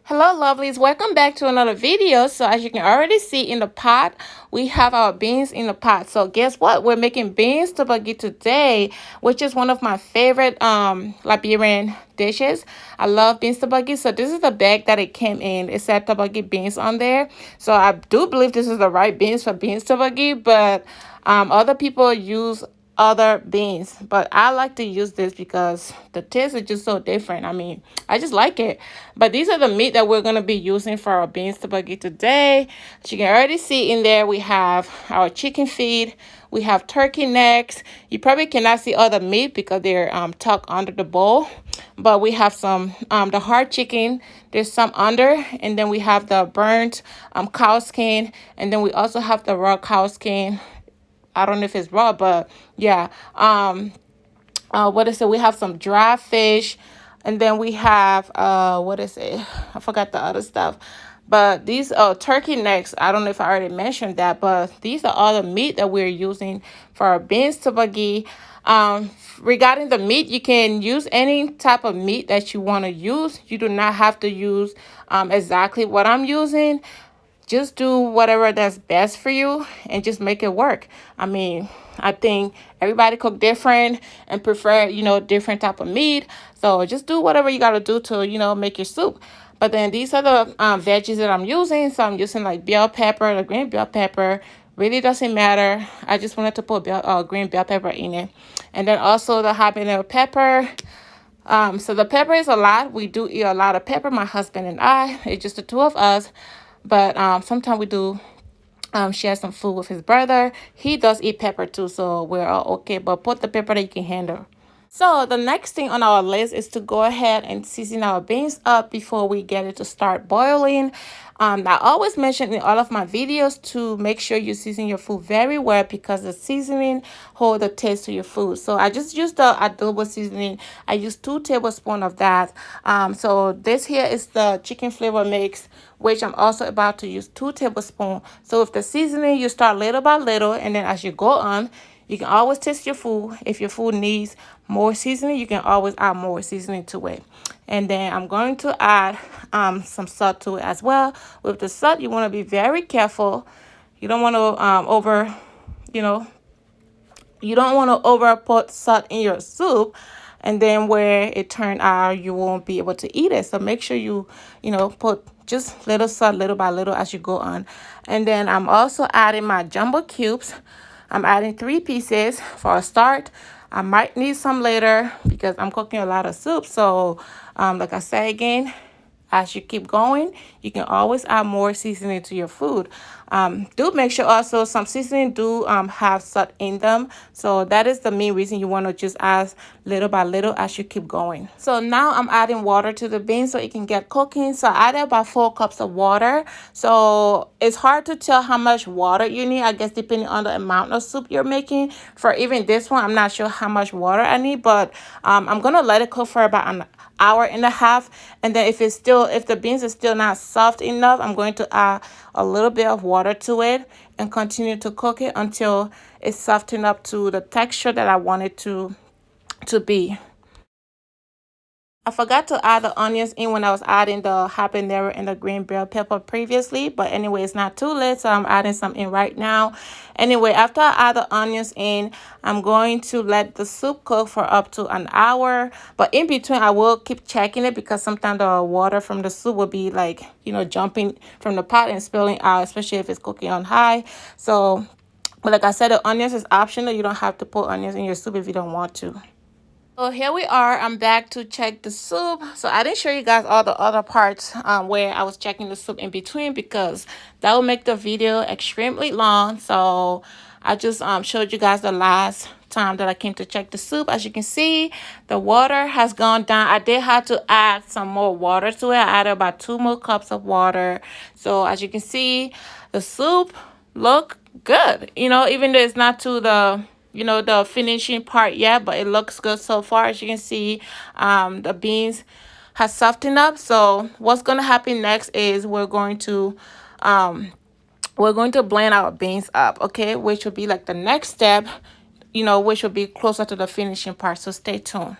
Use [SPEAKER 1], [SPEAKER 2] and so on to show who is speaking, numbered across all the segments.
[SPEAKER 1] Hello lovelies, welcome back to another video. So as you can already see in the pot, we have our beans in the pot. So guess what, we're making beans togborgee today, which is one of my favorite Liberian dishes. I love beans togborgee. So this is the bag that it came in. It said togborgee beans on there, so I do believe this is the right beans for beans togborgee, but other people use other beans, but I like to use this because the taste is just so different. I mean, I just like it. But these are the meat that we're going to be using for our beans togborgee today. As you can already see in there, we have our chicken feet, we have turkey necks. You probably cannot see all the meat because they're tucked under the bowl, but we have some the hard chicken, there's some under, and then we have the burnt cow skin, and then we also have the raw cow skin. I don't know if it's raw, but yeah. What is it? We have some dry fish, and then we have what is it? I forgot the other stuff. But these turkey necks, I don't know if I already mentioned that, but these are all the meat that we're using for our beans togborgee. Regarding the meat, you can use any type of meat that you want to use. You do not have to use exactly what I'm using. Just do whatever that's best for you and just make it work. I mean, I think everybody cook different and prefer, different type of meat. So just do whatever you got to do to, make your soup. But then these are the veggies that I'm using. So I'm using like bell pepper, the green bell pepper. Really doesn't matter. I just wanted to put green bell pepper in it. And then also the habanero pepper. So the pepper is a lot. We do eat a lot of pepper, my husband and I. It's just the two of us. But sometimes we do share some food with his brother. He does eat pepper too, so we're all okay. But put the pepper that you can handle. So the next thing on our list is to go ahead and season our beans up before we get it to start boiling. I always mention in all of my videos to make sure you season your food very well because the seasoning hold the taste to your food. So I just use the adobo seasoning. I use 2 tablespoons of that. So this here is the chicken flavor mix, which I'm also about to use 2 tablespoons. So with the seasoning, you start little by little, and then as you go on, you can always taste your food. If your food needs more seasoning, you can always add more seasoning to it. And then I'm going to add some salt to it as well. With the salt, you want to be very careful. You don't want to you don't want to over put salt in your soup, and then where it turned out, you won't be able to eat it. So make sure you put just little salt little by little as you go on. And then I'm also adding my jumbo cubes. I'm adding 3 pieces for a start. I might need some later because I'm cooking a lot of soup. So like I say again, as you keep going, you can always add more seasoning to your food. Do make sure also some seasoning do have salt in them. So that is the main reason you want to just add little by little as you keep going. So now I'm adding water to the beans so it can get cooking. So I added about 4 cups of water. So it's hard to tell how much water you need, I guess, depending on the amount of soup you're making. For even this one, I'm not sure how much water I need, but I'm going to let it cook for about an hour and a half, and then if the beans are still not soft enough, I'm going to add a little bit of water to it and continue to cook it until it's softened up to the texture that I want it to be. I forgot to add the onions in when I was adding the habanero and the green bell pepper previously. But anyway, it's not too late, so I'm adding some in right now. Anyway, after I add the onions in, I'm going to let the soup cook for up to an hour. But in between, I will keep checking it because sometimes the water from the soup will be like, jumping from the pot and spilling out, especially if it's cooking on high. So, but like I said, the onions is optional. You don't have to put onions in your soup if you don't want to. So here we are. I'm back to check the soup. So I didn't show you guys all the other parts where I was checking the soup in between because that will make the video extremely long. So I just showed you guys the last time that I came to check the soup. As you can see, the water has gone down. I did have to add some more water to it. I added about 2 more cups of water. So as you can see, the soup look good. Even though it's not to the finishing part yet, but it looks good so far. As you can see, the beans has softened up. So what's going to happen next is we're going to blend our beans up, okay, which will be like the next step, which will be closer to the finishing part. So stay tuned.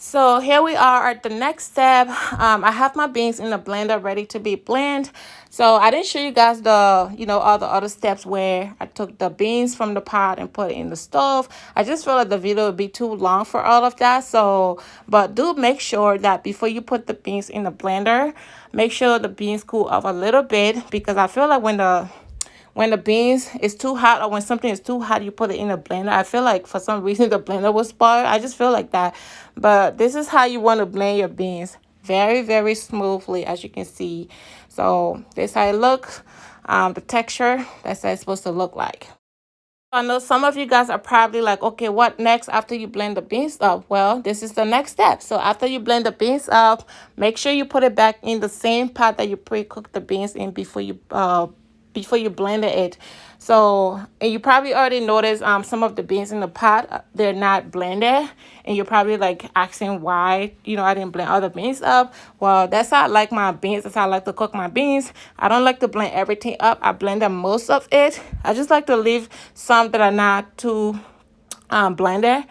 [SPEAKER 1] So here we are at the next step. I have my beans in the blender ready to be blended. So I didn't show you guys the, all the other steps where I took the beans from the pot and put it in the stove. I just feel like the video would be too long for all of that. So, but do make sure that before you put the beans in the blender, make sure the beans cool off a little bit, because I feel like when the beans is too hot, or when something is too hot, you put it in a blender, I feel like for some reason the blender will spoil. I just feel like that. But this is how you want to blend your beans, very, very smoothly, as you can see. So this how it looks. The texture, that's how it's supposed to look like. I know some of you guys are probably like, okay, what next after you blend the beans up? Well, this is the next step. So after you blend the beans up, make sure you put it back in the same pot that you pre-cooked the beans in before you blended it. So, and you probably already noticed some of the beans in the pot, they're not blended, and you're probably like asking why, I didn't blend all the beans up. Well, that's how I like my beans. That's how I like to cook my beans. I don't like to blend everything up. I blend up most of it. I just like to leave some that are not too blended,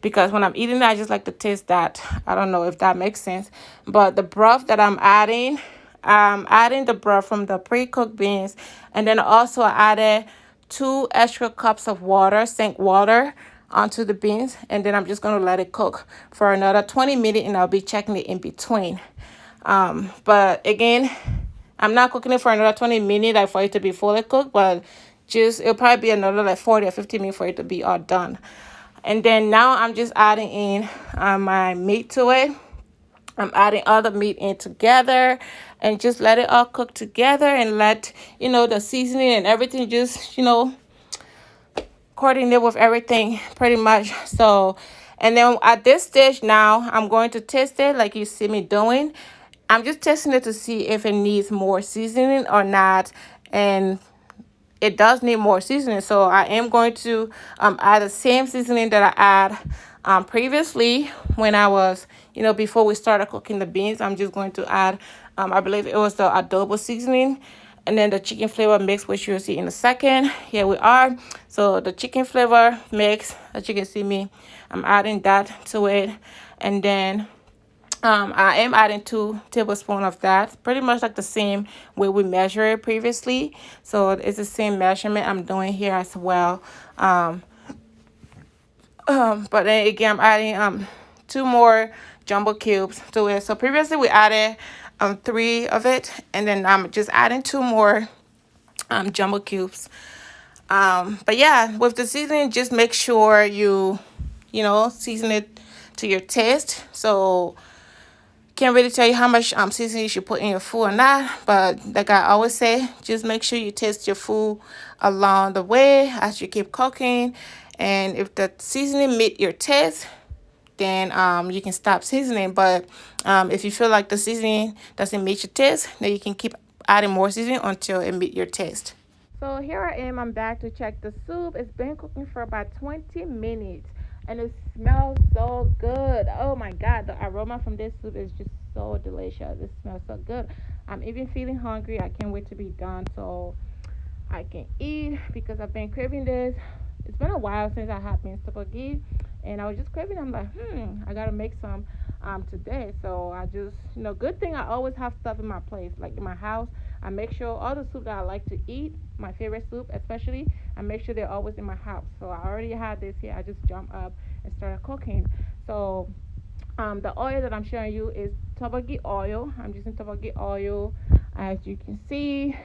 [SPEAKER 1] because when I'm eating it, I just like to taste that. I don't know if that makes sense. But the broth that I'm adding the broth from the pre-cooked beans, and then also I added 2 extra cups of water, sink water, onto the beans, and then I'm just going to let it cook for another 20 minutes, and I'll be checking it in between. But again, I'm not cooking it for another 20 minutes like for it to be fully cooked, but just it'll probably be another like 40 or 50 minutes for it to be all done. And then now I'm just adding in my meat to it. I'm adding all the meat in together, and just let it all cook together, and let, the seasoning and everything just, coordinate with everything pretty much. So, and then at this stage now, I'm going to taste it like you see me doing. I'm just testing it to see if it needs more seasoning or not. And it does need more seasoning, so I am going to add the same seasoning that I add previously when I was, before we started cooking the beans. I'm just going to add, I believe it was the adobo seasoning, and then the chicken flavor mix, which you'll see in a second. Here we are. So the chicken flavor mix, as you can see me, I'm adding that to it. And then I am adding 2 tablespoons of that, pretty much like the same way we measured it previously. So it's the same measurement I'm doing here as well. But then again, I'm adding 2 more jumbo cubes to it. So previously we added 3 of it, and then I'm just adding 2 more jumbo cubes. But yeah, with the seasoning, just make sure season it to your taste. So can't really tell you how much seasoning you should put in your food or not, but like I always say, just make sure you taste your food along the way as you keep cooking. And if the seasoning meet your taste, then you can stop seasoning. But if you feel like the seasoning doesn't meet your taste, then you can keep adding more seasoning until it meet your taste. So here I am. I'm back to check the soup. It's been cooking for about 20 minutes, and it smells so good. Oh my God, the aroma from this soup is just so delicious. It smells so good. I'm even feeling hungry. I can't wait to be done so I can eat, because I've been craving this. It's been a while since I had beans tteokbokki, and I was just craving. I'm like, I gotta make some today. So I just, good thing I always have stuff in my place, like in my house. I make sure all the soup that I like to eat, my favorite soup especially, I make sure they're always in my house. So I already had this here. I just jumped up and started cooking. So the oil that I'm showing you is tteokbokki oil. I'm using tteokbokki oil, as you can see.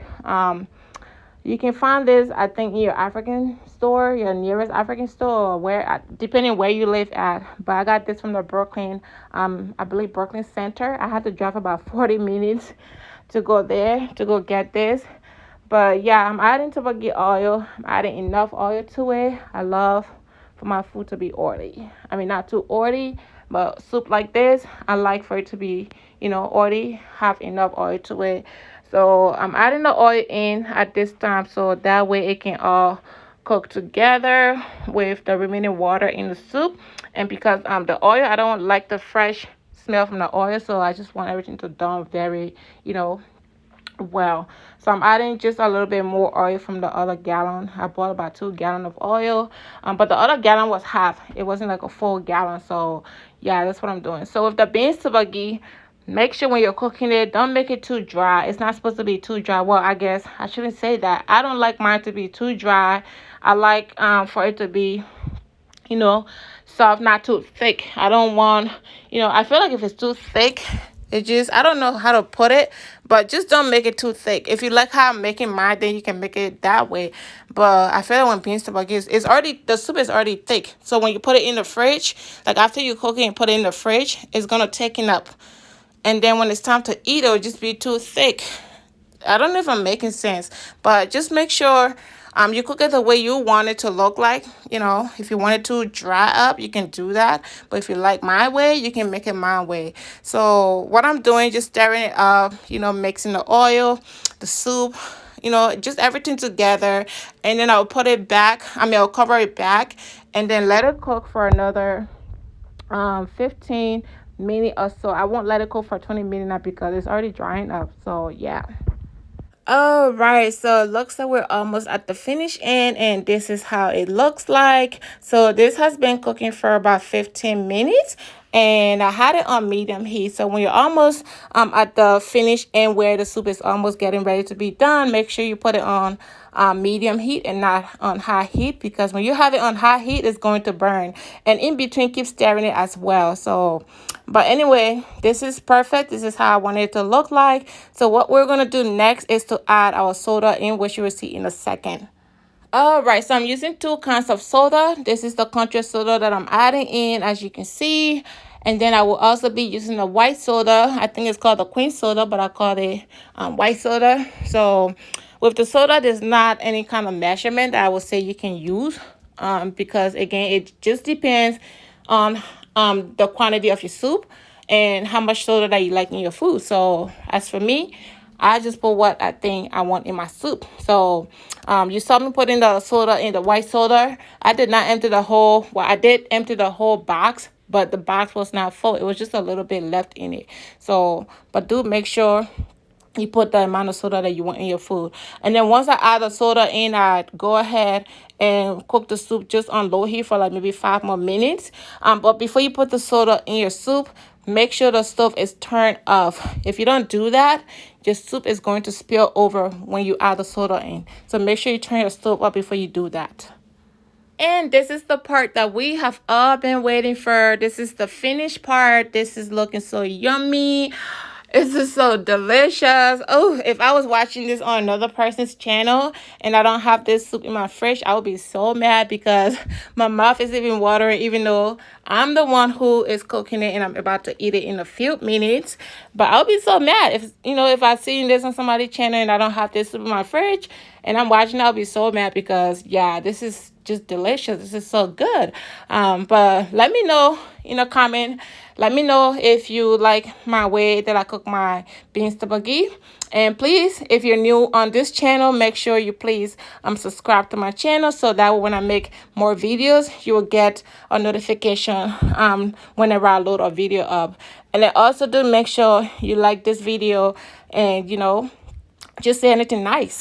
[SPEAKER 1] You can find this, I think, in your African store, your nearest African store, or where, depending where you live at. But I got this from the Brooklyn, I believe Brooklyn Center. I had to drive about 40 minutes to go there to go get this. But yeah, I'm adding tteokbokki oil. I'm adding enough oil to it. I love for my food to be oily. I mean, not too oily, but soup like this, I like for it to be, oily, have enough oil to it. So I'm adding the oil in at this time, so that way it can all cook together with the remaining water in the soup. And because the oil, I don't like the fresh smell from the oil, so I just want everything to done very, well. So I'm adding just a little bit more oil from the other gallon. I bought about 2 gallons of oil, but the other gallon was half. It wasn't like a full gallon. So yeah, that's what I'm doing. So with the beans tteokbokki, make sure when you're cooking it, don't make it too dry. It's not supposed to be too dry. Well, I guess I shouldn't say that. I don't like mine to be too dry. I like for it to be, you know, soft, not too thick. I don't want, I feel like if it's too thick, it just, I don't know how to put it, but just don't make it too thick. If you like how I'm making mine, then you can make it that way. But I feel like when beans tteokbokki it's already, the soup is already thick. So when you put it in the fridge, like after you cook it and put it in the fridge, it's going to thicken up. And then when it's time to eat, it'll just be too thick. I don't know if I'm making sense, but just make sure you cook it the way you want it to look like. If you want it to dry up, you can do that. But if you like my way, you can make it my way. So what I'm doing, just stirring it up, mixing the oil, the soup, just everything together. And then I'll put it back. I'll cover it back and then let it cook for another 15 minutes or so. I won't let it cook for 20 minutes now because it's already drying up. So yeah. All right, so it looks like we're almost at the finish end, and this is how it looks like. So this has been cooking for about 15 minutes, and I had it on medium heat. So when you're almost at the finish end where the soup is almost getting ready to be done, make sure you put it on medium heat and not on high heat, because when you have it on high heat, it's going to burn. And in between, keep stirring it as well. So but anyway, this is perfect. This is how I want it to look like. So what we're going to do next is to add our soda in, which you will see in a second. All right, so I'm using 2 cans of soda. This is the country soda that I'm adding in, as you can see. And then I will also be using the white soda. I think it's called the queen soda, but I call it white soda. So with the soda, there's not any kind of measurement that I would say you can use, because again, it just depends on the quantity of your soup and how much soda that you like in your food. So as for me, I just put what I think I want in my soup. So you saw me putting the soda in the white soda. I did not empty the whole, well, I did empty the whole box, but the box was not full. It was just a little bit left in it. So, but do make sure you put the amount of soda that you want in your food. And then once I add the soda in, I go ahead and cook the soup just on low heat for like maybe 5 more minutes. But before you put the soda in your soup, make sure the stove is turned off. If you don't do that, your soup is going to spill over when you add the soda in. So make sure you turn your stove up before you do that. And this is the part that we have all been waiting for. This is the finished part. This is looking so yummy. This is so delicious. Oh, if I was watching this on another person's channel and I don't have this soup in my fridge, I would be so mad because my mouth is even watering, even though I'm the one who is cooking it and I'm about to eat it in a few minutes. But I'll be so mad if I seen this on somebody's channel and I don't have this soup in my fridge and I'm watching, I'll be so mad because yeah, this is just delicious. This is so good. But let me know in a comment. Let me know if you like my way that I cook my beans tteokbokki. And please, if you're new on this channel, make sure you please subscribe to my channel so that when I make more videos, you will get a notification whenever I load a video up. And then also do make sure you like this video and just say anything nice.